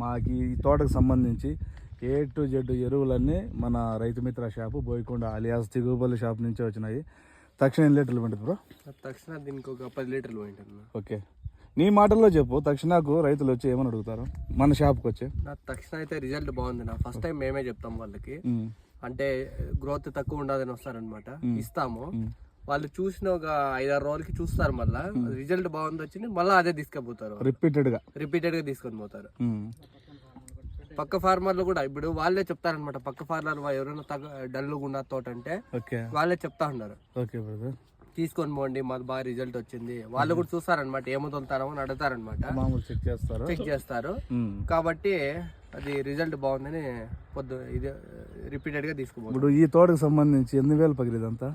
మాకు ఈ తోటకు సంబంధించి A to Z ఎరువులన్నీ మన Rythu Mitra shop Boyakonda alias తిగుపల్లి shop నుంచే వచ్చినాయి. తక్షణ ఎన్ని లీటర్లు ఉంటుంది బ్రో? తక్షణ దీనికి ఒక 10 లీటర్లు పోయింటుంది. ఓకే, నీ మాటల్లో చెప్పు. తక్షణకు రైతులు వచ్చి ఏమని అడుగుతారు మన షాప్కి వచ్చి? నా తక్షణ అయితే రిజల్ట్ బాగుంది. నా ఫస్ట్ టైం మేమే చెప్తాం వాళ్ళకి, అంటే గ్రోత్ తక్కువ ఉండదని వస్తారనమాట, ఇస్తాము. వాళ్ళు చూసిన ఒక 5-6 రోజులకి చూస్తారు, మళ్ళీ రిజల్ట్ బాగుంది వచ్చింది, మళ్ళీ అదే తీసుకుపోతారు. రిపీటెడ్ గా తీసుకొని పోతారు. పక్క ఫార్మర్లు కూడా ఇప్పుడు వాళ్ళే చెప్తారనమాట. పక్క ఫార్మర్లు ఎవరైనా డల్లుగా ఉన్న తోట అంటే వాళ్ళే చెప్తా ఉన్నారు, తీసుకొని పోండి మాకు బాగా రిజల్ట్ వచ్చింది. వాళ్ళు కూడా చూస్తారనమాట, ఏమో తోలుతారో అని అడుగుతారనమాట, చెక్ చేస్తారు. కాబట్టి అది రిజల్ట్ బాగుందని ఇది రిపీటెడ్ గా తీసుకుపోతారు. ఇప్పుడు ఈ తోటకు సంబంధించి 8,000 పగిలిదంతా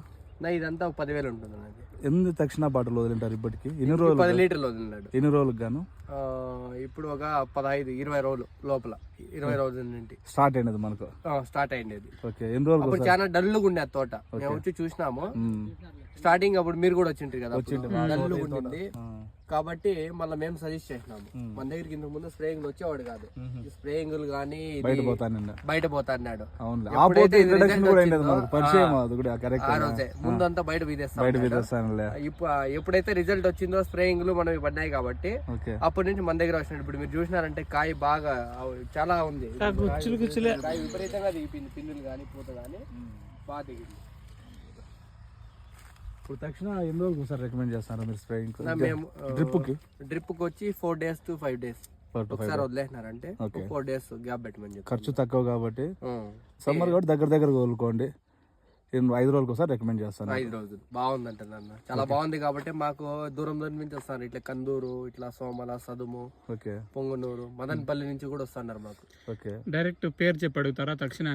ఇదంతా ఒక 10,000 ఉంటుంది. అది ఎన్ని తక్షణ బాటలు వదిలింటారు ఇప్పటికి? ఎన్ని రోజులు? 10 లీటర్లు వదిలినాడు. ఎన్ని రోజులకు గాను? ఇప్పుడు ఒక 15-20 రోజులు లోపల, 20 రోజుల నుండి స్టార్ట్ అయినది మనకు. స్టార్ట్ అయింది. ఓకే, ఎన్ని రోజులు? అప్పుడు చాలా డల్లుగా ఉండే ఆ తోట, మేము వచ్చి చూసినాము స్టార్టింగ్. అప్పుడు మీరు కూడా వచ్చింటారు కదా, డల్లుగా ఉండింది. కాబట్టి మళ్ళీ మేము సజెస్ట్ చేసినాము. మన దగ్గరికి ఇంతకు ముందు స్ప్రేయింగ్ వచ్చేవాడు కాదు, స్ప్రేయింగ్ కానీ బయట పోతాన్నాడు. ముందంతా బయట వీదేస్తాం. ఎప్పుడైతే రిజల్ట్ వచ్చిందో స్ప్రేయింగ్లు మనవి పడినాయి కాబట్టి అప్పటి నుంచి మన దగ్గర వచ్చినాడు. ఇప్పుడు మీరు చూసినారంటే కాయ బాగా చాలా ఉంది, కాయ విపరీతంగా దిగిపోయింది, పిందులు కానీ పూత కానీ బాగా దిగింది. ఇప్పుడు తక్షణ ఎన్ని రోజులకు ఒకసారి రికమెండ్ చేస్తారు మీరు స్ప్రేయింగ్? మేము డ్రిప్ కి వచ్చి 4 days to 5 days ఒకసారి వదిలేసినారంటే 4 days గ్యాప్ పెట్టమని చెప్పి. ఖర్చు తక్కువ కాబట్టి సమ్మర్ కాబట్టి దగ్గర వదులుకోండి. 5 రోజులకు ఒకసారి రికమెండ్ చేస్తాను. 5 రోజులు బాగుందంట నాన్న, చాలా బాగుంది. కాబట్టి మాకు దూరం నుంచి వస్తాను, ఇట్లా కందూరు, ఇట్లా సోమల, సదుము, పొంగనూరు, మదనపల్లి నుంచి కూడా వస్తున్నారు మాకు. డైరెక్ట్ పేరు చెప్పి అడుగుతారా తక్షణ?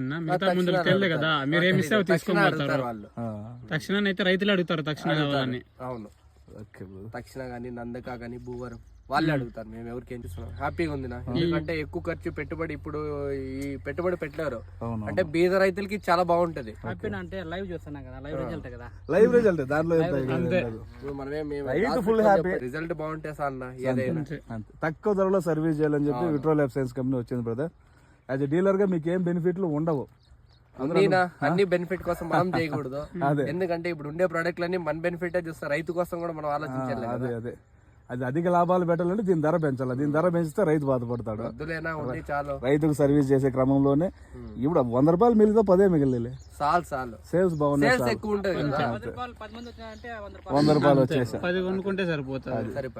కదా మీరేమి తీసుకుంటారు వాళ్ళు. తక్షణ అయితే రైతులు అడుగుతారు తక్షణ. అవును, తక్షణ గానీ నందక గానీ భూవరం వాళ్ళే అడుగుతారు. మేము ఎవరికి ఏం చూస్తున్నాం, హ్యాపీగా ఉంది నా. ఎందుకంటే ఎక్కువ ఖర్చు పెట్టుబడి ఇప్పుడు ఈ పెట్టుబడి పెట్టలేరు, అంటే బీద రైతులకి చాలా బాగుంటది. అంటే లైవ్ చూస్తున్నాం కదా, లైవ్ రిజల్ట్ కదా, లైవ్ రిజల్ట్ దాంట్లో రిజల్ట్ బాగుంటే సార్ ఏదైనా తక్కువ ధరలో సర్వీస్ చేయాలని చెప్పి విట్రో లైఫ్ సైన్స్ కంపెనీ వచ్చింది బ్రదర్. యాజ్ ఎ డీలర్ గా మీకు ఏం బెనిఫిట్లు ఉండవు, అన్ని బెనిఫిట్ కోసం మనం చేయకూడదు. ఎందుకంటే ఇప్పుడు ఉండే ప్రొడక్ట్లన్నీ మన బెనిఫిట్ చూస్తారు, రైతు కోసం కూడా మనం ఆలోచించాలి. అదే అది అధిక లాభాలు పెట్టాలంటే దీని ధర పెంచాలి. దీని ధర పెంచితే రైతు బాధపడతాడు. రైతుకు సర్వీస్ చేసే క్రమంలోనే ఇప్పుడు 100 రూపాయలు మిగిలితే 10 మిగిలిలే చాలు. సేల్స్ బాగున్నాయి, ఎక్కువ ఉంటుంది. 100 రూపాయలు వచ్చేసి 10 కొనుక్కుంటే సరిపోతుంది.